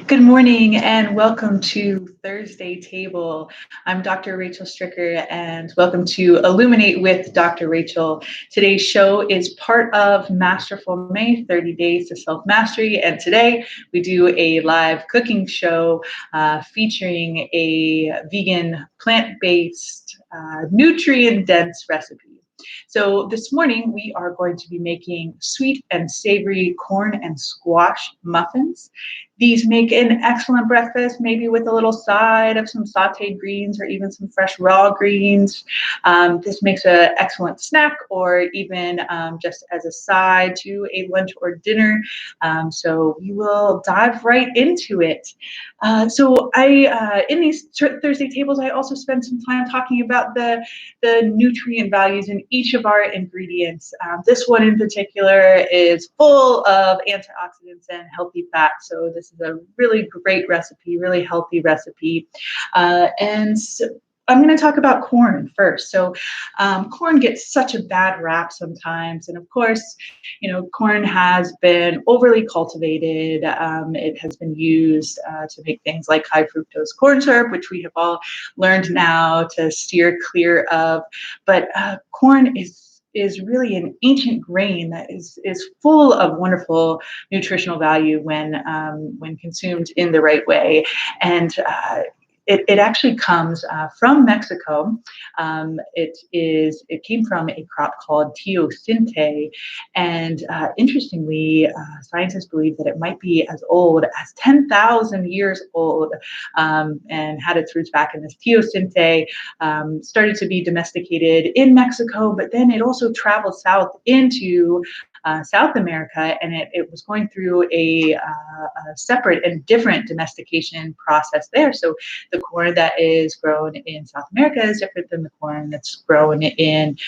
Good morning and welcome to Thursday Table. I'm Dr. Rachel Stricker and welcome to Illuminate with Dr. Rachel. Today's show is part of Masterful May, 30 Days to Self-Mastery, and today we do a live cooking show featuring a vegan, plant-based, nutrient-dense recipe. So this morning we are going to be making sweet and savory corn and squash muffins. These make an excellent breakfast, maybe with a little side of some sauteed greens or even some fresh raw greens. This makes an excellent snack or even just as a side to a lunch or dinner. So we will dive right into it. In these Thursday tables, I also spend some time talking about the nutrient values in each of our ingredients. This one in particular is full of antioxidants and healthy fats. So this is a really great recipe, really healthy recipe. I'm going to talk about corn first. So corn gets such a bad rap sometimes. And of course, you know, corn has been overly cultivated. It has been used to make things like high fructose corn syrup, which we have all learned now to steer clear of. But corn is really an ancient grain that is full of wonderful nutritional value when consumed in the right way. And it actually comes from Mexico. It came from a crop called teosinte, and interestingly, scientists believe that it might be as old as 10,000 years old, and had its roots back in this teosinte. Started to be domesticated in Mexico, but then it also traveled south into South America, and it was going through a separate and different domestication process there. So the corn that is grown in South America is different than the corn that's grown in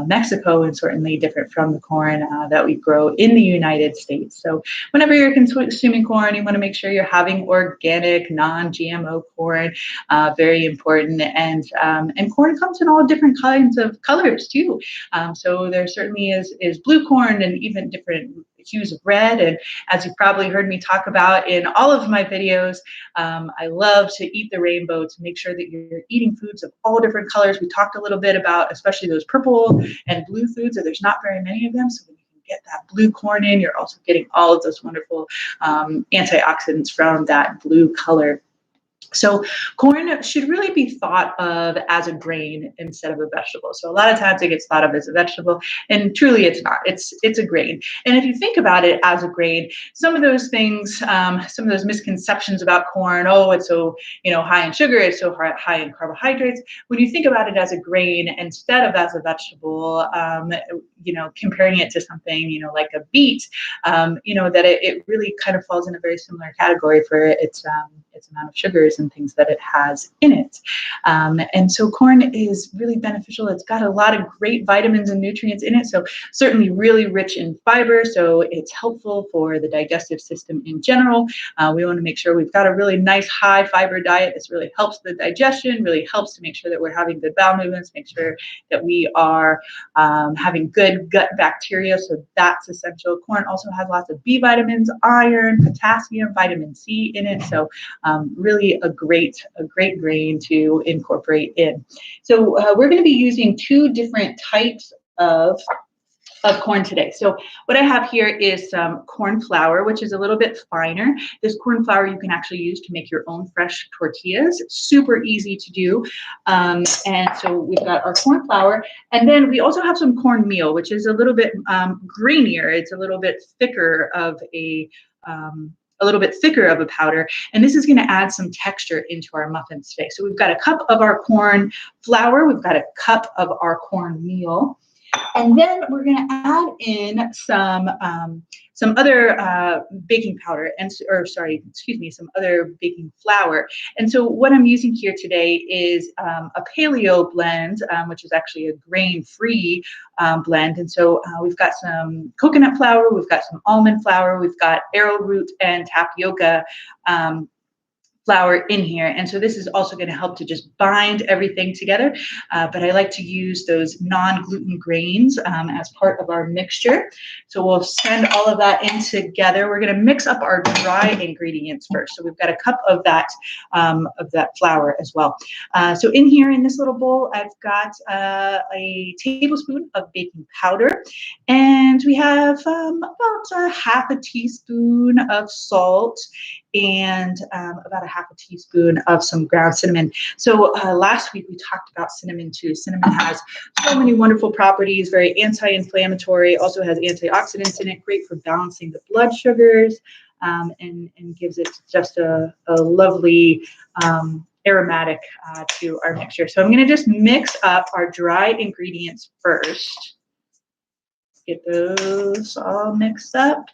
Mexico, and certainly different from the corn that we grow in the United States. So whenever you're consuming corn, you want to make sure you're having organic, non-GMO corn. Very important. And corn comes in all different kinds of colors too. So there certainly is blue corn and even different hues of red. And as you've probably heard me talk about in all of my videos, I love to eat the rainbow to make sure that you're eating foods of all different colors. We talked a little bit about especially those purple and blue foods, and there's not very many of them. So when you can get that blue corn in, you're also getting all of those wonderful antioxidants from that blue color. So corn should really be thought of as a grain instead of a vegetable. So a lot of times it gets thought of as a vegetable, and truly it's not. It's a grain. And if you think about it as a grain, some of those things, some of those misconceptions about corn, oh, it's so high in sugar, it's so high in carbohydrates. When you think about it as a grain instead of as a vegetable, comparing it to something like a beet, that it really kind of falls in a very similar category for its amount of sugars and things that it has in it. And so corn is really beneficial. It's got a lot of great vitamins and nutrients in it. So certainly really rich in fiber. So it's helpful for the digestive system in general. We want to make sure we've got a really nice high fiber diet. This really helps the digestion, really helps to make sure that we're having good bowel movements, make sure that we are having good gut bacteria. So that's essential. Corn also has lots of B vitamins, iron, potassium, vitamin C in it. So really a great grain to incorporate in. So we're going to be using two different types of corn today. So what I have here is some corn flour, which is a little bit finer. This corn flour you can actually use to make your own fresh tortillas. Super easy to do. And so we've got our corn flour, and then we also have some cornmeal, which is a little bit grainier. It's a little bit thicker of a powder, and this is going to add some texture into our muffins today. So we've got a cup of our corn flour, we've got a cup of our cornmeal, and then we're going to add in some other baking powder some other baking flour. And so what I'm using here today is a Paleo blend, which is actually a grain-free blend. And so we've got some coconut flour, we've got some almond flour, we've got arrowroot and tapioca flour in here. And so this is also going to help to just bind everything together. But I like to use those non-gluten grains as part of our mixture. So we'll send all of that in together. We're going to mix up our dry ingredients first. So we've got a cup of that flour as well. So in here in this little bowl, I've got a tablespoon of baking powder, and we have about a half a teaspoon of salt, and about a half a teaspoon of some ground cinnamon. So last week we talked about cinnamon too. Cinnamon has so many wonderful properties, very anti-inflammatory, also has antioxidants in it, great for balancing the blood sugars, and gives it just a lovely aromatic to our mixture. So I'm going to just mix up our dry ingredients first. Get those all mixed up.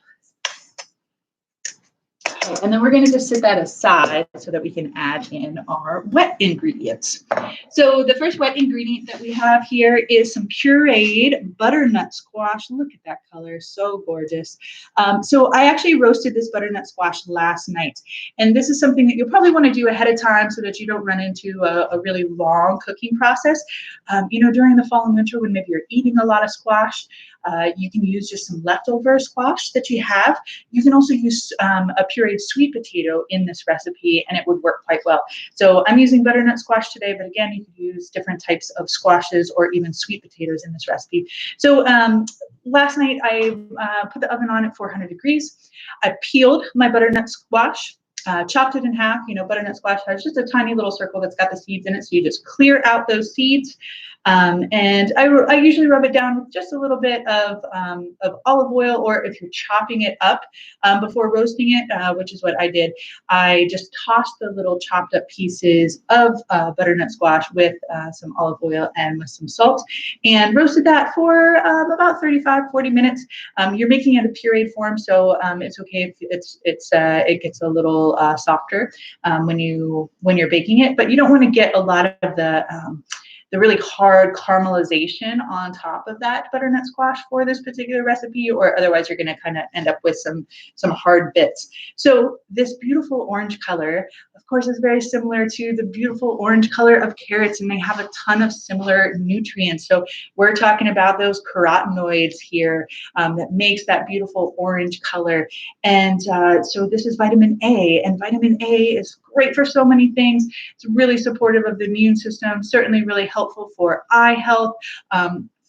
And then we're going to just set that aside so that we can add in our wet ingredients. So the first wet ingredient that we have here is some pureed butternut squash. Look at that color, so gorgeous. So I actually roasted this butternut squash last night. And this is something that you'll probably want to do ahead of time so that you don't run into a really long cooking process. During the fall and winter when maybe you're eating a lot of squash, you can use just some leftover squash that you have. You can also use a pureed sweet potato in this recipe, and it would work quite well. So I'm using butternut squash today, but again, you could use different types of squashes or even sweet potatoes in this recipe. So last night I put the oven on at 400 degrees. I peeled my butternut squash, chopped it in half. Butternut squash has just a tiny little circle that's got the seeds in it, so you just clear out those seeds. And I usually rub it down with just a little bit of olive oil, or if you're chopping it up before roasting it, which is what I did, I just tossed the little chopped up pieces of butternut squash with some olive oil and with some salt, and roasted that for about 35-40 minutes. You're making it a pureed form, so it's okay if it gets a little softer when you're baking it, but you don't want to get a lot of the really hard caramelization on top of that butternut squash for this particular recipe, or otherwise you're going to kind of end up with some hard bits. So this beautiful orange color, of course, is very similar to the beautiful orange color of carrots, and they have a ton of similar nutrients. So we're talking about those carotenoids here that makes that beautiful orange color. And so this is vitamin A, and vitamin A is great for so many things. It's really supportive of the immune system, certainly really helpful for eye health,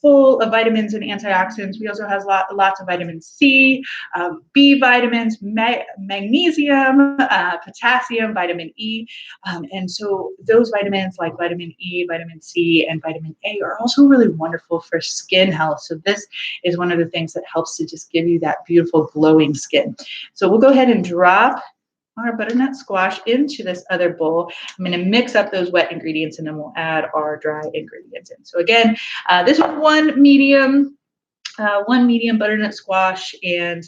full of vitamins and antioxidants. We also have lots of vitamin C, B vitamins, magnesium, potassium, vitamin E. And so those vitamins like vitamin E, vitamin C, and vitamin A are also really wonderful for skin health. So this is one of the things that helps to just give you that beautiful glowing skin. So we'll go ahead and drop our butternut squash into this other bowl. I'm going to mix up those wet ingredients, and then we'll add our dry ingredients in. So again, this is one medium butternut squash, and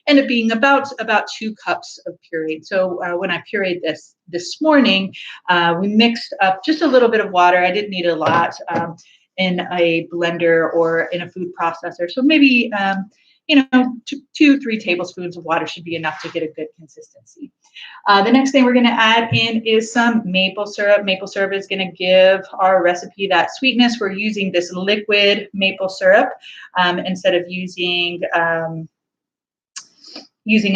ended up being about 2 cups of puree. So when I pureed this morning, we mixed up just a little bit of water. I didn't need a lot in a blender or in a food processor. So maybe 2-3 tablespoons of water should be enough to get a good consistency. The next thing we're going to add in is some maple syrup. Maple syrup is going to give our recipe that sweetness. We're using this liquid maple syrup instead of using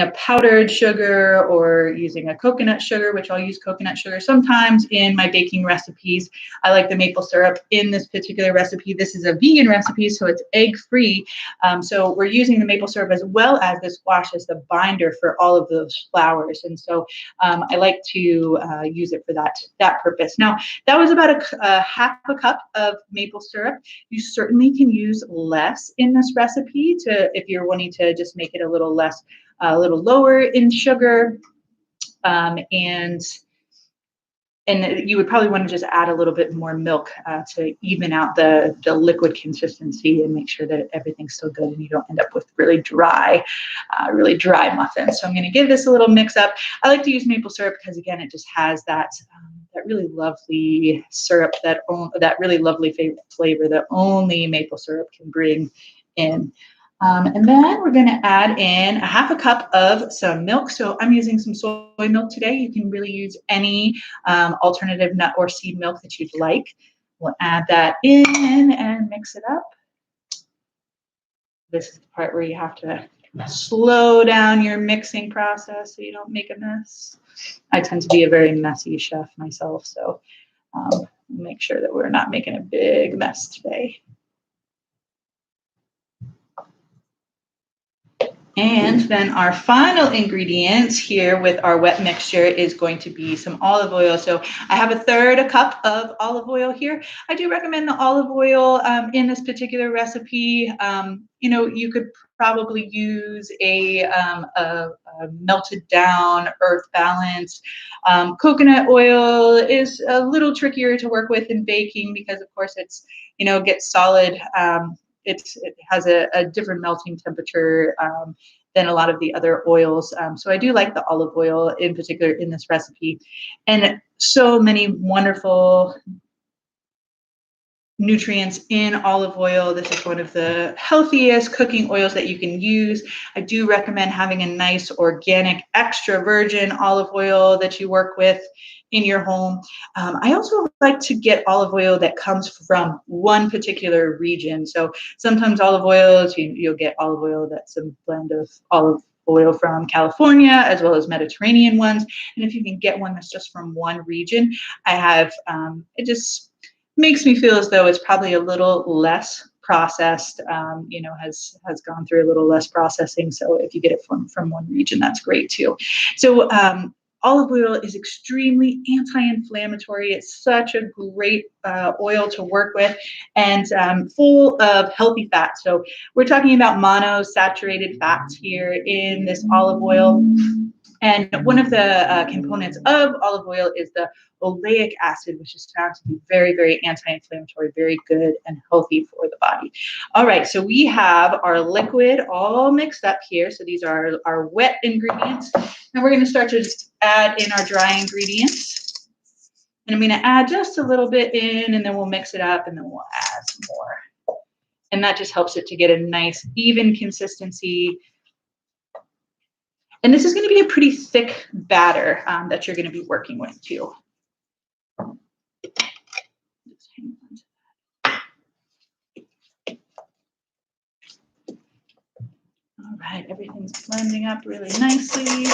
a powdered sugar or using a coconut sugar, which I'll use coconut sugar sometimes in my baking recipes. I like the maple syrup in this particular recipe. This is a vegan recipe, so it's egg-free. So we're using the maple syrup as well as the squash as the binder for all of those flours. And so I like to use it for that purpose. Now, that was about a half a cup of maple syrup. You certainly can use less in this recipe if you're wanting to just make it a little lower in sugar, and you would probably want to just add a little bit more milk to even out the liquid consistency and make sure that everything's still good and you don't end up with really dry muffins. So I'm going to give this a little mix up. I like to use maple syrup because, again, it just has that really lovely syrup, that really lovely flavor that only maple syrup can bring in. And then we're going to add in a half a cup of some milk. So I'm using some soy milk today. You can really use any alternative nut or seed milk that you'd like. We'll add that in and mix it up. This is the part where you have to slow down your mixing process so you don't make a mess. I tend to be a very messy chef myself, so make sure that we're not making a big mess today. And then our final ingredients here with our wet mixture is going to be some olive oil. So I have a cup of olive oil here. I do recommend the olive oil in this particular recipe. You could probably use a melted down earth balance. Coconut oil is a little trickier to work with in baking because, of course, gets solid. It has a different melting temperature than a lot of the other oils. So I do like the olive oil in particular in this recipe. And so many wonderful nutrients in olive oil. This is one of the healthiest cooking oils that you can use. I do recommend having a nice organic extra virgin olive oil that you work with in your home. I also like to get olive oil that comes from one particular region. So sometimes olive oils, you'll get olive oil that's a blend of olive oil from California as well as Mediterranean ones. And if you can get one that's just from one region, it just makes me feel as though it's probably a little less processed, has gone through a little less processing. So if you get it from one region, that's great too. So olive oil is extremely anti-inflammatory. It's such a great oil to work with and full of healthy fats. So we're talking about monosaturated fats here in this olive oil. And one of the components of olive oil is the oleic acid, which is found to be very, very anti-inflammatory, very good and healthy for the body. All right, so we have our liquid all mixed up here. So these are our wet ingredients. And we're going to start to just add in our dry ingredients. And I'm going to add just a little bit in, and then we'll mix it up, and then we'll add some more. And that just helps it to get a nice, even consistency. And this is going to be a pretty thick batter that you're going to be working with too. All right, everything's blending up really nicely.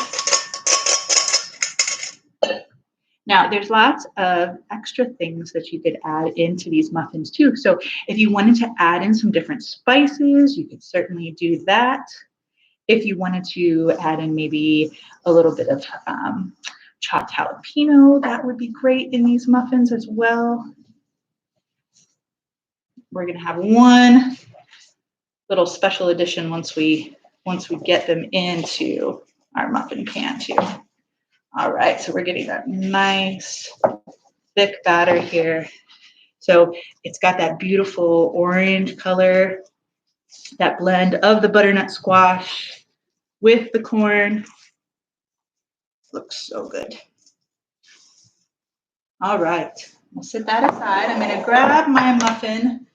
Now, there's lots of extra things that you could add into these muffins too. So if you wanted to add in some different spices, you could certainly do that. If you wanted to add in maybe a little bit of chopped jalapeno, that would be great in these muffins as well. We're going to have one little special edition once we get them into our muffin pan too. All right, so we're getting that nice thick batter here. So it's got that beautiful orange color, that blend of the butternut squash with the corn. Looks so good. All right, we'll set that aside. I'm going to grab my muffin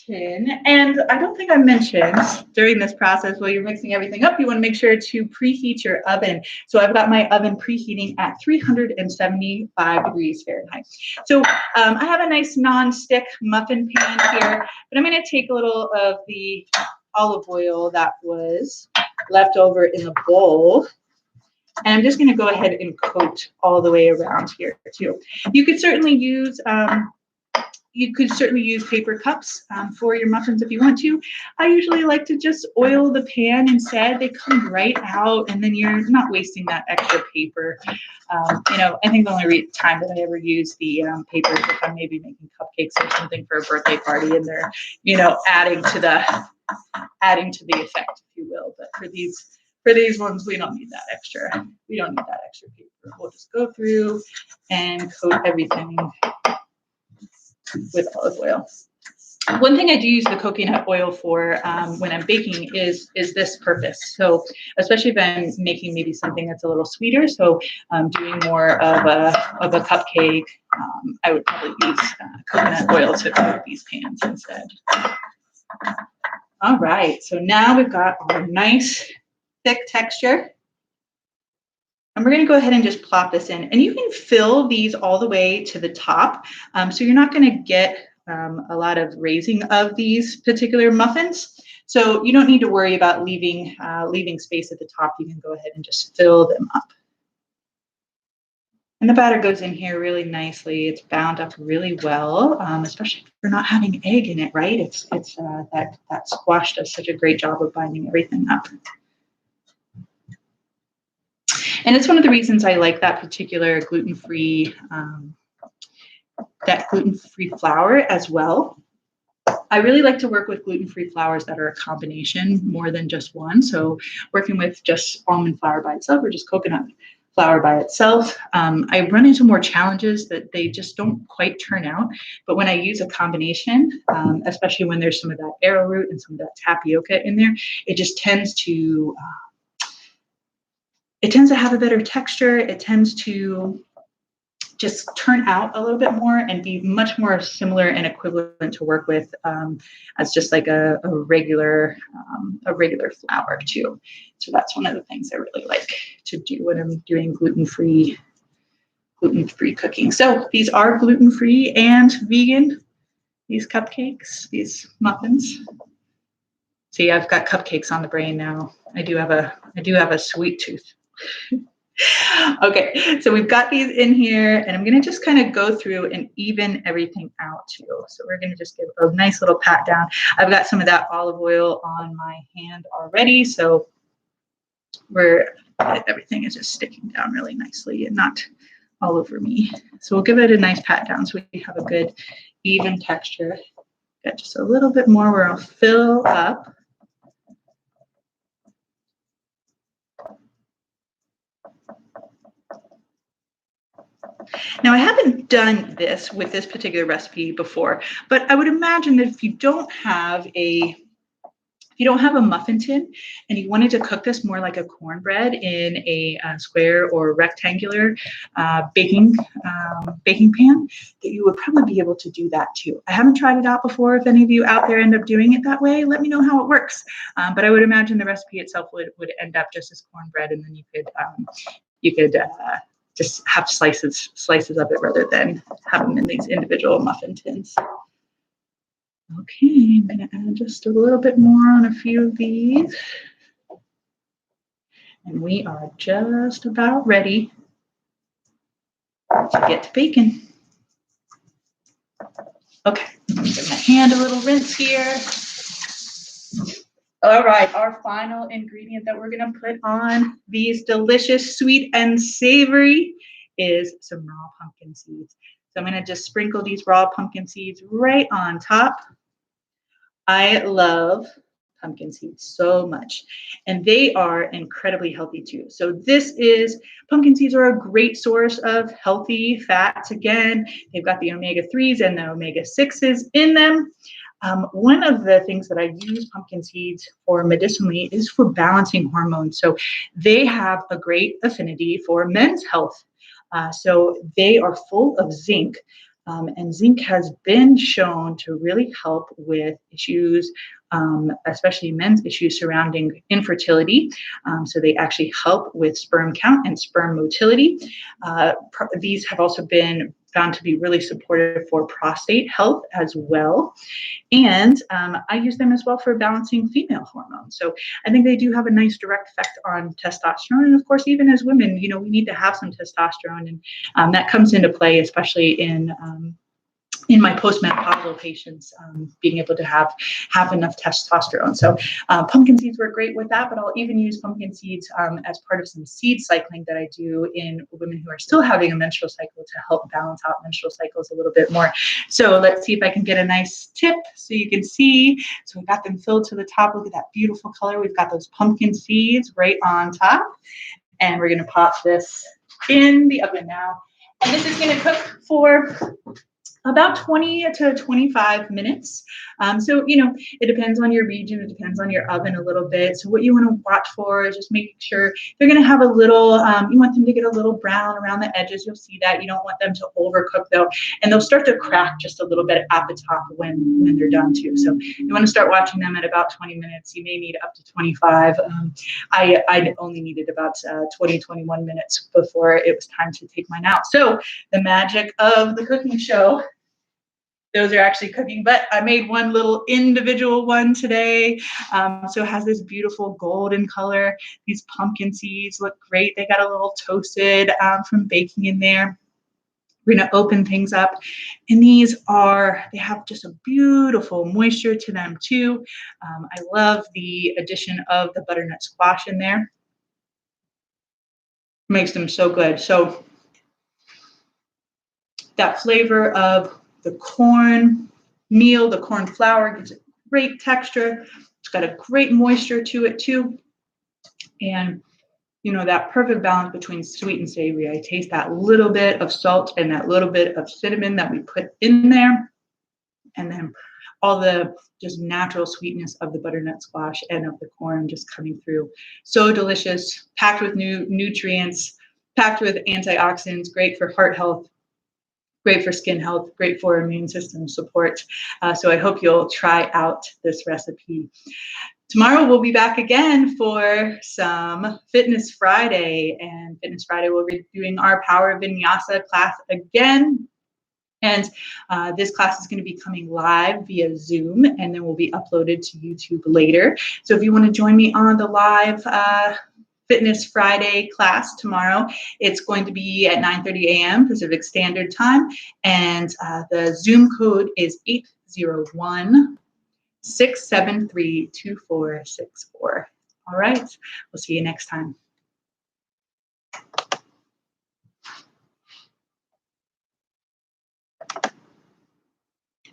tin. And I don't think I mentioned during this process, while you're mixing everything up, you want to make sure to preheat your oven. So I've got my oven preheating at 375 degrees Fahrenheit. So I have a nice non-stick muffin pan here, but I'm going to take a little of the olive oil that was left over in the bowl. And I'm just going to go ahead and coat all the way around here too. You could certainly use paper cups for your muffins if you want to. I usually like to just oil the pan instead. They come right out, and then you're not wasting that extra paper. I think the only time that I ever use the paper is if I'm maybe making cupcakes or something for a birthday party, and they're adding to the effect, if you will. But for these ones, we don't need that extra. We don't need that extra paper. We'll just go through and coat everything with olive oil. One thing I do use the coconut oil for when I'm baking is this purpose. So especially if I'm making maybe something that's a little sweeter, so doing more of a cupcake, I would probably use coconut oil to coat these pans instead. All right, so now we've got our nice thick texture. And we're going to go ahead and just plop this in. And you can fill these all the way to the top. So you're not going to get a lot of raising of these particular muffins. So you don't need to worry about leaving space at the top. You can go ahead and just fill them up. And the batter goes in here really nicely. It's bound up really well, especially if you're not having egg in it, right? That squash does such a great job of binding everything up. And it's one of the reasons I like that particular gluten-free flour as well. I really like to work with gluten-free flours that are a combination more than just one. So working with just almond flour by itself or just coconut flour by itself, I run into more challenges that they just don't quite turn out. But when I use a combination, especially when there's some of that arrowroot and some of that tapioca in there, it just tends to have a better texture. It tends to just turn out a little bit more and be much more similar and equivalent to work with as just like a regular flour too. So that's one of the things I really like to do when I'm doing gluten-free cooking. So these are gluten-free and vegan, these cupcakes, these muffins. See, I've got cupcakes on the brain now. I do have a sweet tooth. Okay, so we've got these in here, and I'm going to just kind of go through and even everything out too. So we're going to just give a nice little pat down. I've got some of that olive oil on my hand already, so everything is just sticking down really nicely and not all over me. So we'll give it a nice pat down so we have a good even texture. Got just a little bit more where I'll fill up. Now, I haven't done this with this particular recipe before, but I would imagine that if you don't have a muffin tin and you wanted to cook this more like a cornbread in a square or rectangular baking pan, that you would probably be able to do that too. I haven't tried it out before. If any of you out there end up doing it that way, let me know how it works. But I would imagine the recipe itself would end up just as cornbread, and then you could just have slices of it rather than having them in these individual muffin tins. Okay, I'm going to add just a little bit more on a few of these. And we are just about ready to get to baking. Okay, I'm going to give my hand a little rinse here. All right, our final ingredient that we're going to put on these delicious sweet and savory is some raw pumpkin seeds. So I'm going to just sprinkle these raw pumpkin seeds right on top. I love pumpkin seeds so much, and they are incredibly healthy too. So pumpkin seeds are a great source of healthy fats. Again, they've got the omega-3s and the omega-6s in them. One of the things that I use pumpkin seeds for medicinally is for balancing hormones. So they have a great affinity for men's health. So they are full of zinc. And zinc has been shown to really help with issues, especially men's issues surrounding infertility. So they actually help with sperm count and sperm motility. These have also been found to be really supportive for prostate health as well. And I use them as well for balancing female hormones. So I think they do have a nice direct effect on testosterone. And of course, even as women, we need to have some testosterone. And that comes into play, especially in my postmenopausal patients, being able to have enough testosterone. So pumpkin seeds work great with that, but I'll even use pumpkin seeds as part of some seed cycling that I do in women who are still having a menstrual cycle to help balance out menstrual cycles a little bit more. So let's see if I can get a nice tip so you can see. So we've got them filled to the top. Look at that beautiful color. We've got those pumpkin seeds right on top. And we're going to pop this in the oven now. And this is going to cook for about 20 to 25 minutes. So, it depends on your region. It depends on your oven a little bit. So what you want to watch for is just making sure they're going to have a little, you want them to get a little brown around the edges. You'll see that. You don't want them to overcook though. And they'll start to crack just a little bit at the top when they're done too. So you want to start watching them at about 20 minutes. You may need up to 25. I only needed about 20, 21 minutes before it was time to take mine out. So the magic of the cooking show. Those are actually cooking, but I made one little individual one today. So it has this beautiful golden color. These pumpkin seeds look great. They got a little toasted from baking in there. We're gonna open things up. And they have just a beautiful moisture to them too. I love the addition of the butternut squash in there. Makes them so good. So that flavor of the corn meal, the corn flour gives it great texture. It's got a great moisture to it too. And that perfect balance between sweet and savory. I taste that little bit of salt and that little bit of cinnamon that we put in there. And then all the just natural sweetness of the butternut squash and of the corn just coming through. So delicious, packed with nutrients, packed with antioxidants, great for heart health, great for skin health, great for immune system support. So I hope you'll try out this recipe. Tomorrow we'll be back again for some Fitness Friday. And Fitness Friday, we'll be doing our Power Vinyasa class again. And this class is going to be coming live via Zoom, and then will be uploaded to YouTube later. So if you want to join me on the live Fitness Friday class tomorrow, it's going to be at 9:30 a.m. Pacific Standard Time, and the Zoom code is 801-673-2464. All right, we'll see you next time.